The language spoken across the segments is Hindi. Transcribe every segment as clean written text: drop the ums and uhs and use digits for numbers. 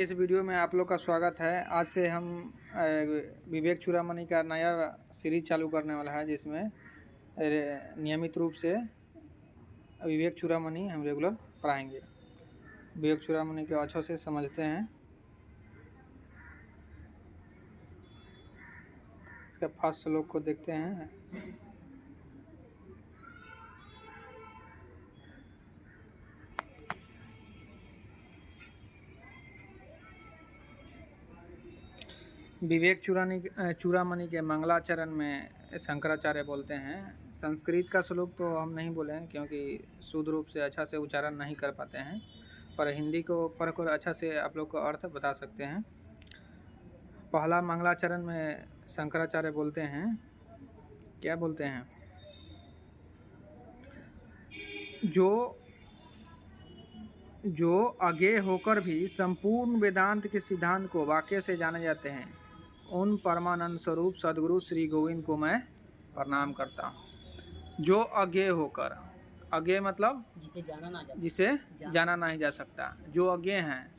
इस वीडियो में आप लोग का स्वागत है। आज से हम विवेक चूड़ामणि का नया सीरीज चालू करने वाला है, जिसमें नियमित रूप से विवेक चूड़ामणि हम रेगुलर पढ़ाएंगे। विवेक चूड़ामणि के अच्छे से समझते हैं। इसका फर्स्ट श्लोक को देखते हैं। विवेक चूड़ामणि के मंगलाचरण में शंकराचार्य बोलते हैं। संस्कृत का श्लोक तो हम नहीं बोले हैं, क्योंकि शुद्ध रूप से अच्छा से उच्चारण नहीं कर पाते हैं, पर हिंदी को पढ़कर अच्छा से आप लोग को अर्थ बता सकते हैं। पहला मंगलाचरण में शंकराचार्य बोलते हैं, क्या बोलते हैं? जो अज्ञेय होकर भी संपूर्ण वेदांत के सिद्धांत को वाक्य से जाने जाते हैं, उन परमानंद स्वरूप सदगुरु श्री गोविंद को मैं प्रणाम करता हूँ। जो अज्ञेय होकर, अज्ञेय मतलब जिसे जाना नहीं जा सकता। जो अज्ञेय हैं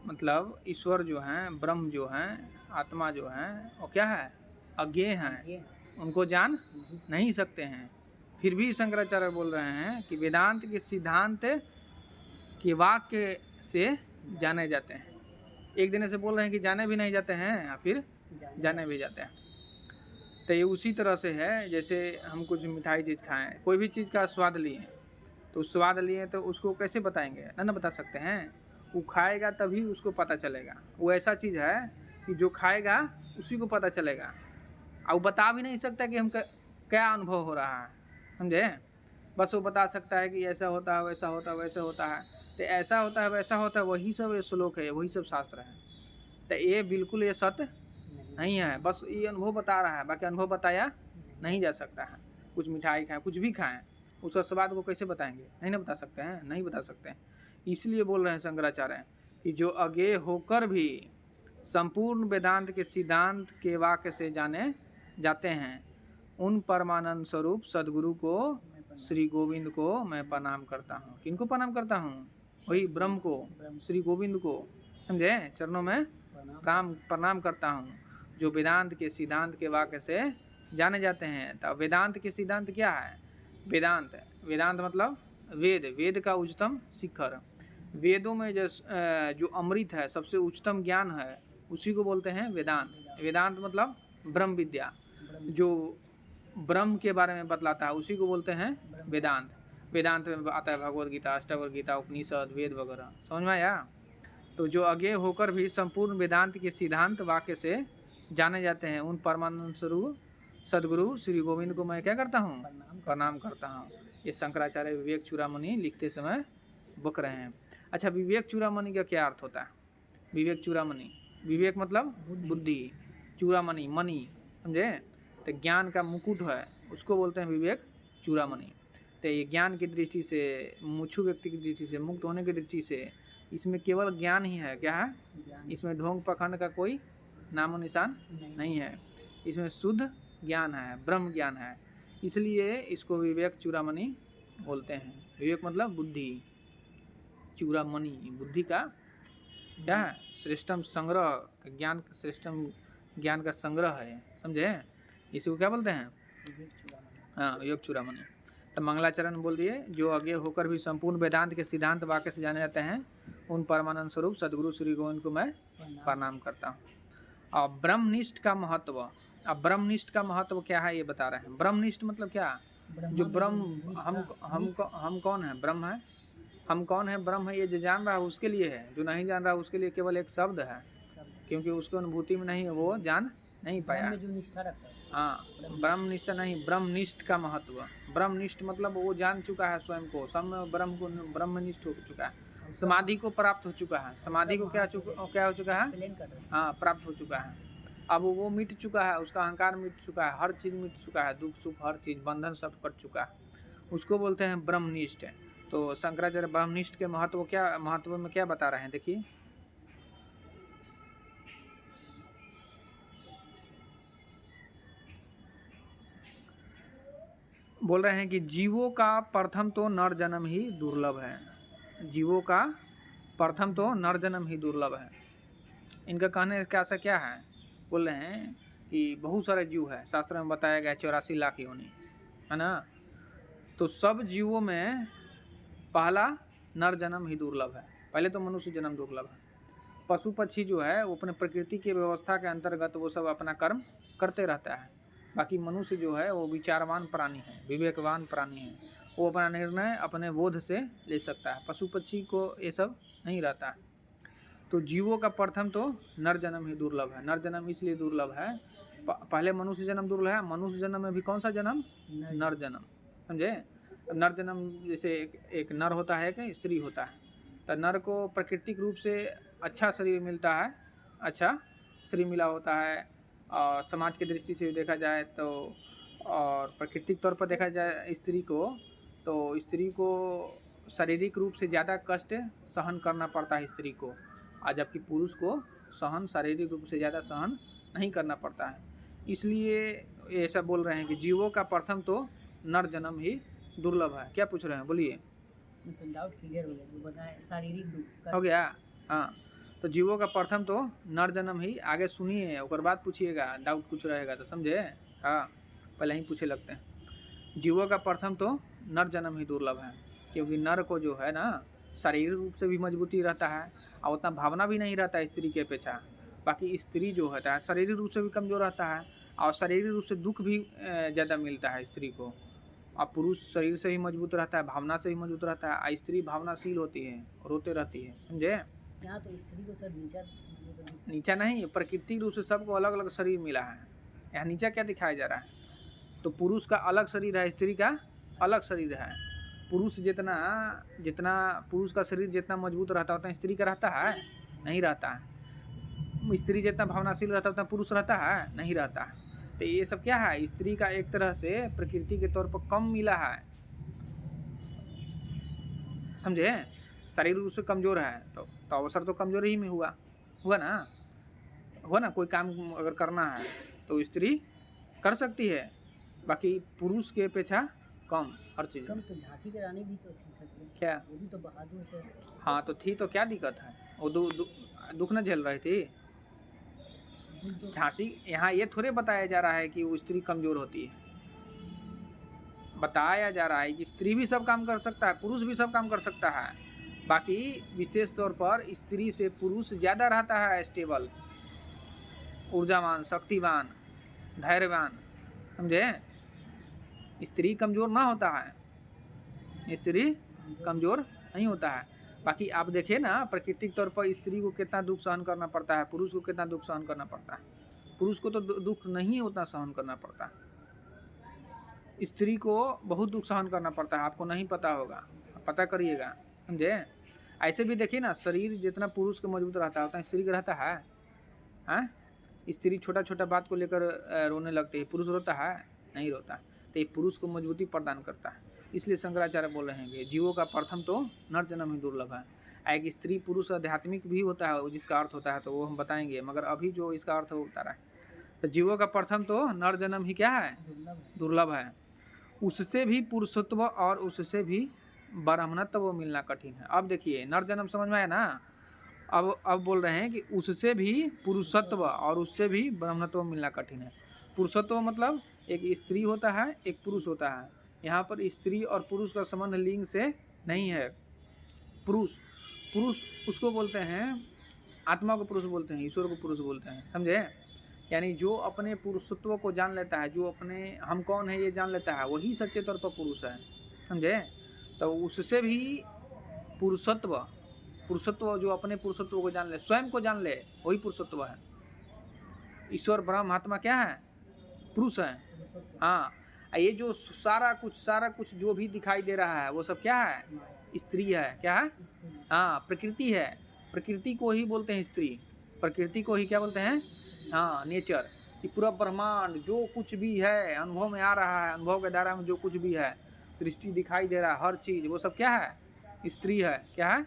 मतलब ईश्वर जो हैं, ब्रह्म जो हैं, आत्मा जो हैं, वो क्या है? अज्ञेय हैं, उनको जान नहीं सकते हैं। फिर भी शंकराचार्य बोल रहे हैं कि वेदांत के सिद्धांत के वाक्य से जाने जाते हैं। एक दिन से बोल रहे हैं कि जाने भी नहीं जाते हैं, या फिर जाने भी जाते हैं। तो ये उसी तरह से है, जैसे हम कुछ मिठाई चीज़ खाएं, कोई भी चीज़ का स्वाद लिए, तो स्वाद लिए तो उसको कैसे बताएंगे? ना बता सकते हैं। वो खाएगा तभी उसको पता चलेगा। वो ऐसा चीज़ है कि जो खाएगा उसी को पता चलेगा, और वो बता भी नहीं सकता कि हम क्या अनुभव हो रहा है, समझे? बस वो बता सकता है कि ऐसा होता है, वैसा होता है, वैसे होता है। तो ऐसा होता है, वैसा होता है, वही सब ये श्लोक है, वही सब शास्त्र है। तो ये बिल्कुल ये सत्य नहीं है, बस ये अनुभव बता रहा है, बाकी अनुभव बताया नहीं जा सकता है। कुछ मिठाई खाएं, कुछ भी खाएं, उसका स्वाद को कैसे बताएंगे? नहीं ना बता सकते हैं, नहीं बता सकते हैं। इसलिए बोल रहे हैं शंकराचार्य कि जो अज्ञेय होकर भी संपूर्ण वेदांत के सिद्धांत के वाक्य से जाने जाते हैं, उन परमानंद स्वरूप सदगुरु को, श्री गोविंद को मैं प्रणाम करता हूँ। किनको प्रणाम करता हूँ? वही ब्रह्म को, श्री गोविंद को, समझे? चरणों में प्रणाम करता हूँ, जो वेदांत के सिद्धांत के वाक्य से जाने जाते हैं। तो वेदांत के सिद्धांत क्या है? वेदांत मतलब वेद का उच्चतम शिखर। वेदों में जो अमृत है, सबसे उच्चतम ज्ञान है, उसी को बोलते हैं वेदांत। वेदांत मतलब ब्रह्म विद्या, जो ब्रह्म के बारे में बतलाता है, उसी को बोलते हैं वेदांत। वेदांत में आता है भगवद गीता, अष्टावक्र गीता, उपनिषद, वेद वगैरह। समझ में आया? तो जो अज्ञेय होकर भी संपूर्ण वेदांत के सिद्धांत वाक्य से जाने जाते हैं, उन परमानंद स्वरूप सदगुरु श्री गोविंद को मैं क्या करता हूँ? प्रणाम करता हूँ। ये शंकराचार्य विवेक चूड़ामणि लिखते समय बक रहे हैं। अच्छा, विवेक चूड़ामणि का क्या अर्थ होता है? विवेक चूड़ामणि, विवेक मतलब बुद्धि, चूड़ामणि मणि, समझे? तो ज्ञान का मुकुट है, उसको बोलते हैं विवेक चूड़ामणि। तो ये ज्ञान की दृष्टि से, मुक्षु व्यक्ति की दृष्टि से, मुक्त होने की दृष्टि से, इसमें केवल ज्ञान ही है। क्या है? इसमें ढोंग पखंड का कोई नामो निशान नहीं है। इसमें शुद्ध ज्ञान है, ब्रह्म ज्ञान है, इसलिए इसको विवेक चूड़ामणि बोलते हैं। विवेक मतलब बुद्धि, चूड़ामणि बुद्धि का क्या है? श्रेष्ठम संग्रह, ज्ञान श्रेष्ठम ज्ञान का संग्रह है, समझे? इसी को क्या बोलते हैं? हाँ, विवेक चूड़ामणि। तो मंगलाचरण बोल दिए, जो अज्ञेय होकर भी संपूर्ण वेदांत के सिद्धांत वाक्य से जाने जाते हैं, उन परमानंद स्वरूप सदगुरु श्री गोविंद को मैं प्रणाम करता हूँ। और ब्रह्मनिष्ठ का महत्व, अब ब्रह्मनिष्ठ का महत्व क्या है ये बता रहे हैं। ब्रह्मनिष्ठ मतलब क्या? जो ब्रह्म, हम कौन है? ब्रह्म है। हम कौन है? ब्रह्म है। ये जो जान रहा है उसके लिए है, जो नहीं जान रहा उसके लिए केवल एक शब्द है, क्योंकि उसको अनुभूति में नहीं है, वो जान नहीं पाया। जो निष्ठा रखता है, हाँ, ब्रह्मनिष्ठ नहीं, ब्रह्मनिष्ठ का महत्व। ब्रह्मनिष्ठ मतलब वो जान चुका है स्वयं को, सब ब्रह्म को, ब्रह्मनिष्ठ हो चुका है, समाधि को प्राप्त हो चुका है। समाधि को क्या हो चुका है? हाँ, प्राप्त हो चुका है। अब वो मिट चुका है, उसका अहंकार मिट चुका है, हर चीज़ मिट चुका है, दुख सुख हर चीज़, बंधन सब कट चुका है, उसको बोलते हैं ब्रह्मनिष्ठ। तो शंकराचार्य ब्रह्मनिष्ठ के महत्व में क्या बता रहे हैं, देखिए। बोल रहे हैं कि जीवों का प्रथम तो नर जन्म ही दुर्लभ है। जीवों का प्रथम तो नर जन्म ही दुर्लभ है। इनका कहने का ऐसा क्या है, बोल रहे हैं कि बहुत सारे जीव है, शास्त्र में बताया गया 84 लाख योनि है ना। तो सब जीवों में पहला नर जन्म ही दुर्लभ है, पहले तो मनुष्य जन्म दुर्लभ है। पशु पक्षी जो है वो अपने प्रकृति की व्यवस्था के अंतर्गत वो सब अपना कर्म करते रहता है। बाकी मनुष्य जो है वो विचारवान प्राणी है, विवेकवान प्राणी है, वो अपना निर्णय अपने बोध से ले सकता है। पशु पक्षी को ये सब नहीं रहता है। तो जीवों का प्रथम तो नर जन्म ही दुर्लभ है। नर जन्म इसलिए दुर्लभ है, पहले मनुष्य जन्म दुर्लभ है, मनुष्य जन्म में भी कौन सा जन्म, नर जन्म, समझे। नर जन्म जैसे एक नर होता है कि स्त्री होता है, तो नर को प्राकृतिक रूप से अच्छा शरीर मिलता है, अच्छा शरीर मिला होता है, और समाज की दृष्टि से देखा जाए तो, और प्राकृतिक तौर पर देखा जाए स्त्री को, तो स्त्री को शारीरिक रूप से ज़्यादा कष्ट सहन करना पड़ता है स्त्री को, और जबकि पुरुष को सहन शारीरिक रूप से ज़्यादा सहन नहीं करना पड़ता है। इसलिए ऐसा बोल रहे हैं कि जीवों का प्रथम तो नर जन्म ही दुर्लभ है। क्या पूछ रहे हैं, बोलिए। डाउट क्लियर हो गया, बताएं शारीरिक दुख हो गया, हाँ। तो जीवों का प्रथम तो नर जन्म ही, आगे सुनिए और बाद पूछिएगा, डाउट कुछ रहेगा तो, समझे। हाँ, पहले ही पूछे लगते हैं। जीवों का प्रथम तो नर जन्म ही दुर्लभ है, क्योंकि नर को जो है ना शारीरिक रूप से भी मजबूती रहता है, और उतना भावना भी नहीं रहता है स्त्री के अपेक्षा। बाकी स्त्री जो होता है शारीरिक रूप से भी कमज़ोर रहता है, और शारीरिक रूप से दुख भी ज़्यादा मिलता है स्त्री को। और पुरुष शरीर से ही मजबूत रहता है, भावना से ही मजबूत रहता है, स्त्री भावनाशील होती है, रोते रहती है, समझे। यहाँ तो स्त्री को सर नीचा नहीं, प्राकृतिक रूप से सबको अलग अलग शरीर मिला है, यहाँ नीचा क्या दिखाया जा रहा है। तो पुरुष का अलग शरीर है, स्त्री का अलग शरीर है। पुरुष जितना पुरुष का शरीर जितना मजबूत रहता है उतना स्त्री का रहता है, नहीं रहता है। स्त्री जितना भावनाशील रहता है उतना पुरुष रहता है, नहीं रहता है। तो ये सब क्या है, स्त्री का एक तरह से प्रकृति के तौर पर कम मिला है, समझे। शारीरिक रूप से कमज़ोर है तो अवसर तो कमज़ोर ही में हुआ ना। कोई काम अगर करना है तो स्त्री कर सकती है, बाकी पुरुष के अपेक्षा कम हर चीज़ कम। तो झांसी की रानी भी तो थी सर, क्या, वो भी तो बहादुर से। हाँ तो थी, तो क्या दिक्कत है, वो दुख न झेल रही थी झांसी। यहाँ ये थोड़े बताया जा रहा है कि वो स्त्री कमज़ोर होती है, बताया जा रहा है कि स्त्री भी सब काम कर सकता है, पुरुष भी सब काम कर सकता है। बाकी विशेष तौर पर स्त्री से पुरुष ज़्यादा रहता है स्टेबल, ऊर्जावान, शक्तिवान, धैर्यवान, समझे। स्त्री कमज़ोर ना होता है, स्त्री कमज़ोर नहीं होता है। बाकी आप देखिए ना प्राकृतिक तौर पर स्त्री को कितना दुख सहन करना पड़ता है, पुरुष को कितना दुख सहन करना पड़ता है। पुरुष को तो दुख नहीं उतना सहन करना पड़ता, स्त्री को बहुत दुख सहन करना पड़ता है। आपको नहीं पता होगा, पता करिएगा, समझे। ऐसे भी देखिए ना, शरीर जितना पुरुष का मजबूत रहता है उतना स्त्री का रहता है। हाँ, स्त्री छोटा छोटा बात को लेकर रोने लगती है, पुरुष रोता है, नहीं रोता। तो ये पुरुष को मजबूती प्रदान करता है। इसलिए शंकराचार्य बोल रहे हैं कि जीवों का प्रथम तो नर जन्म ही दुर्लभ है। एक स्त्री पुरुष आध्यात्मिक भी होता है जिसका अर्थ होता है, तो वो हम बताएंगे, मगर अभी जो इसका अर्थ है वो बता रहा है। तो जीवों का प्रथम तो नर जन्म ही क्या है, दुर्लभ है। उससे भी पुरुषत्व और उससे भी ब्राह्मणत्व मिलना कठिन है। अब देखिए नर जन्म समझ में आया ना। अब बोल रहे हैं कि उससे भी पुरुषत्व और उससे भी ब्राह्मणत्व मिलना कठिन है। पुरुषत्व मतलब एक स्त्री होता है, एक पुरुष होता है। यहाँ पर स्त्री और पुरुष का संबंध लिंग से नहीं है। पुरुष उसको बोलते हैं, आत्मा को पुरुष बोलते हैं, ईश्वर को पुरुष बोलते हैं, समझे। यानी जो अपने पुरुषत्व को जान लेता है, जो अपने हम कौन है ये जान लेता है, वही सच्चे तौर पर पुरुष है, समझे। तो उससे भी पुरुषत्व जो अपने पुरुषत्व को जान ले, स्वयं को जान ले, वही पुरुषत्व है। ईश्वर ब्रह्म आत्मा क्या है, पुरुष है। हाँ, ये जो सारा कुछ जो भी दिखाई दे रहा है वो सब क्या है, स्त्री है। क्या है, हाँ, प्रकृति है। प्रकृति को ही बोलते हैं स्त्री, प्रकृति को ही क्या बोलते हैं, हाँ, नेचर। ये पूरा ब्रह्मांड जो कुछ भी है अनुभव में आ रहा है, अनुभव के दायरा में जो कुछ भी है, दृष्टि दिखाई दे रहा है, हर चीज़, वो सब क्या है, स्त्री है। क्या है,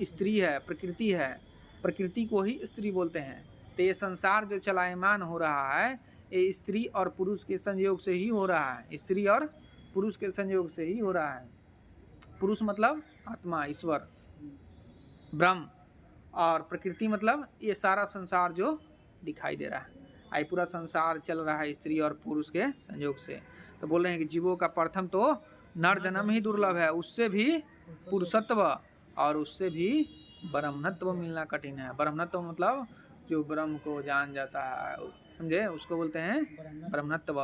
स्त्री है, प्रकृति है। प्रकृति को ही स्त्री बोलते हैं। तो ये संसार जो चलायमान हो रहा है ये स्त्री और पुरुष के संयोग से ही हो रहा है, स्त्री और पुरुष के संयोग से ही हो रहा है। पुरुष मतलब आत्मा, ईश्वर, ब्रह्म, और प्रकृति मतलब ये सारा संसार जो दिखाई दे रहा है, आई पूरा संसार चल रहा है स्त्री और पुरुष के संयोग से। तो बोल रहे हैं कि जीवों का प्रथम तो नर जन्म ही दुर्लभ है, उससे भी पुरुषत्व और उससे भी ब्रह्मत्व मिलना कठिन है। ब्रह्मत्व मतलब जो ब्रह्म को जान जाता है, समझे, उसको बोलते हैं ब्रह्मत्व।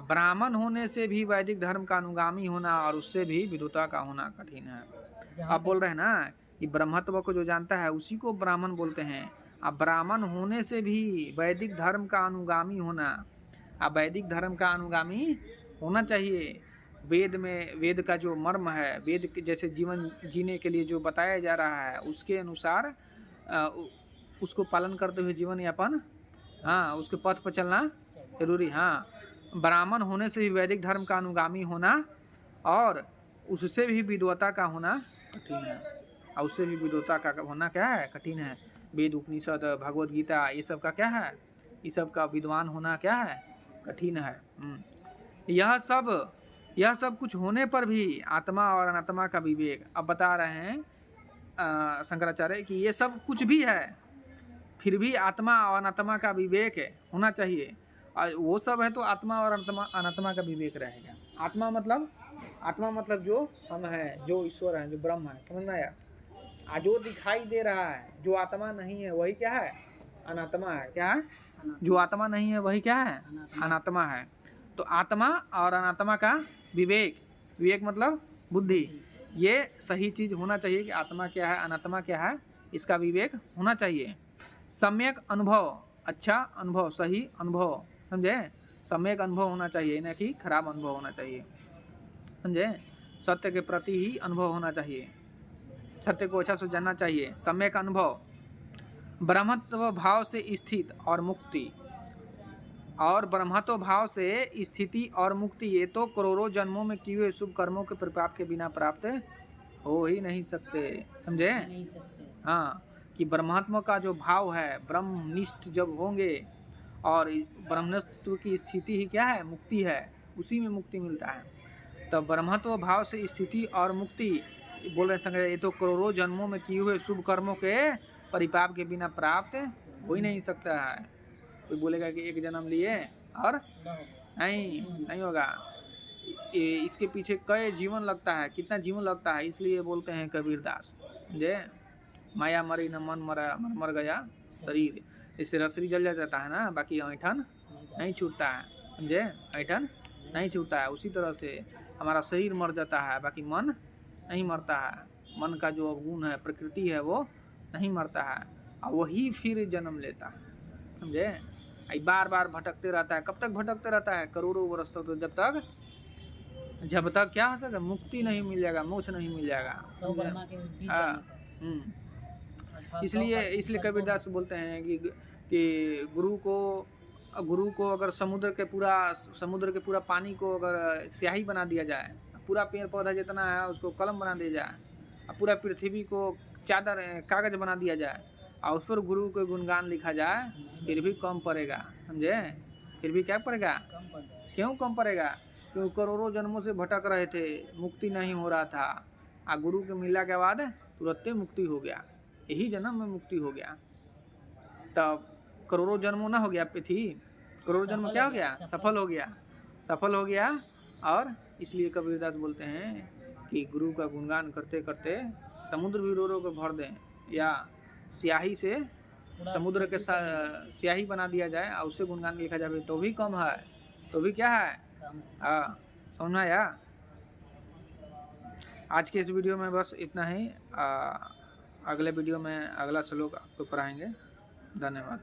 ब्राह्मण होने से भी वैदिक धर्म का अनुगामी होना और उससे भी विद्वता का होना कठिन है। आप बोल रहे हैं ना कि ब्रह्मत्व को जो जानता है उसी को ब्राह्मण बोलते हैं। अब ब्राह्मण होने से भी वैदिक धर्म का अनुगामी होना, अब वैदिक धर्म का अनुगामी होना चाहिए। वेद में, वेद का जो मर्म है, वेद के जैसे जीवन जीने के लिए जो बताया जा रहा है उसके अनुसार उसको पालन करते हुए जीवन यापन, हाँ, उसके पथ पर चलना जरूरी। हाँ, ब्राह्मण होने से भी वैदिक धर्म का अनुगामी होना और उससे भी विद्वता का होना कठिन है। और उससे भी विद्वता का होना क्या है, कठिन है। वेद, उपनिषद, भगवद गीता, ये सब का क्या है, ये सब का विद्वान होना क्या है, कठिन है। यह सब कुछ होने पर भी आत्मा और अनात्मा का विवेक, अब बता रहे हैं शंकराचार्य कि ये सब कुछ भी है फिर भी आत्मा और अनात्मा का विवेक होना चाहिए। और वो सब है तो आत्मा और अनात्मा का विवेक रहेगा। आत्मा मतलब जो हम हैं, जो ईश्वर हैं, जो ब्रह्म है, समझ में आया। जो दिखाई दे रहा है, जो आत्मा नहीं है वही क्या है, अनात्मा है। क्या है, जो आत्मा नहीं है वही क्या है, अनात्मा है। तो आत्मा और अनात्मा का विवेक, विवेक मतलब बुद्धि, ये सही चीज होना चाहिए कि आत्मा क्या है, अनात्मा क्या है, इसका विवेक होना चाहिए। सम्यक अनुभव, अच्छा अनुभव, सही अनुभव, समझे, सम्यक अनुभव होना चाहिए, न कि खराब अनुभव होना चाहिए, समझे। सत्य के प्रति ही अनुभव होना चाहिए, सत्य को अच्छा से जानना चाहिए। सम्यक अनुभव, ब्रह्मत्व भाव से स्थित और मुक्ति, और ब्रह्मत्व भाव से स्थिति और मुक्ति ये तो करोड़ों जन्मों में किए हुए शुभ कर्मों के प्रभाव के बिना प्राप्त हो ही नहीं सकते, समझे। नहीं सकते। हाँ, कि ब्रह्मत्व का जो भाव है, ब्रह्मनिष्ठ जब होंगे और ब्रह्मत्व की स्थिति ही क्या है, मुक्ति है, उसी में मुक्ति मिलता है। तब ब्रह्मत्व भाव से स्थिति और मुक्ति बोल रहे संग्रह, ये तो करोड़ों जन्मों में किए हुए शुभ कर्मों के परिपाप के बिना प्राप्त हो ही नहीं सकता है। कोई बोलेगा कि एक जन्म लिए और नहीं होगा, इसके पीछे कई जीवन लगता है, कितना जीवन लगता है। इसलिए बोलते हैं कबीरदास, जे माया मरी न मन मरा, मर गया शरीर। इससे रसरी जल जाता है ना, बाकी ऐठन नहीं छूटता है, समझे, ऐठन नहीं छूटता है। उसी तरह से हमारा शरीर मर जाता है, बाकी मन नहीं मरता है। मन का जो अवगुण है, प्रकृति है, वो नहीं मरता है और वही फिर जन्म लेता है, समझे। बार बार भटकते रहता है। कब तक भटकते रहता है, करोड़ों वर्ष तक, तो जब तक क्या हो सकता, मुक्ति नहीं मिल जाएगा, मोक्ष नहीं मिल जाएगा। हाँ, इसलिए कबीरदास बोलते हैं कि गुरु को अगर समुद्र के पूरा पानी को अगर स्याही बना दिया जाए, पूरा पेड़ पौधा जितना है उसको कलम बना दिया जाए, और पूरा पृथ्वी को चादर कागज बना दिया जाए और उस पर गुरु के गुणगान लिखा जाए, फिर भी कम पड़ेगा, समझे, फिर भी क्या पड़ेगा, क्यों कम पड़ेगा, क्योंकि करोड़ों जन्मों से भटक रहे थे, मुक्ति नहीं हो रहा था, और गुरु के मिलने के बाद तुरंत मुक्ति हो गया, यही जन्म में मुक्ति हो गया। तब करोड़ों जन्मों ना हो गया, पृथ्वी करोड़ों जन्म क्या हो गया, सफल हो गया। और इसलिए कबीरदास बोलते हैं कि गुरु का गुणगान करते करते समुद्र भी रो रो कर भर दें, या स्याही से समुद्र के स्याही बना दिया जाए और उससे गुणगान लिखा जाए, तो भी कम है, तो भी क्या है। हाँ, समझ में आया। आज के इस वीडियो में बस इतना ही। अगले वीडियो में अगला श्लोक आपको पढ़ाएंगे। धन्यवाद।